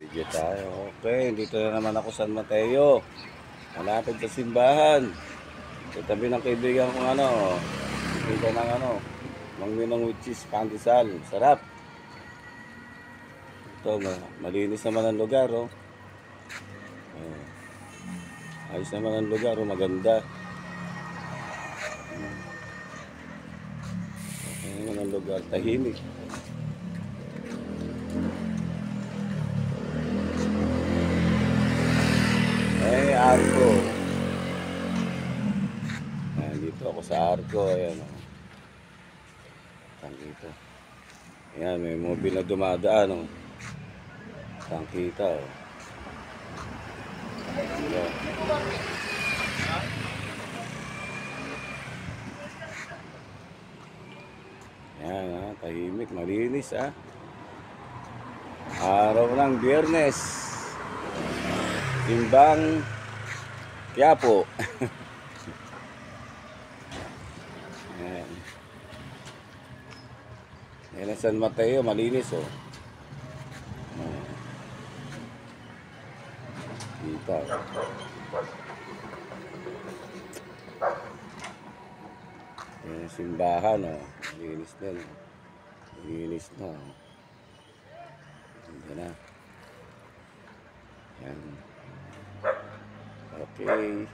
Video tayo. Okay, dito na naman ako San Mateo. Malapit sa simbahan. Sa tabi ng kaibigan kong dito ng mangminong with cheese pandesal. Sarap. Ito, malinis naman ang lugar, oh. Ayos naman ang lugar, oh. Maganda. Okay naman ang lugar, tahimik. Ay, Arco. Ayan, dito ako sa Arco. Ayan, oh. Tangkita. Ayan, may mobile na dumadaan, oh. Tangkita, oh. Ayan. Ayan, ha. Tahimik, malinis, ha. Araw ng Biyernes. Timbang Quiapo. Ayan. Ayan ang San Mateo, malinis, oh. Kita. Ayan ang simbahan, oh. Malinis din, oh. Malinis na, oh. Ayan na. Ayan. Okay.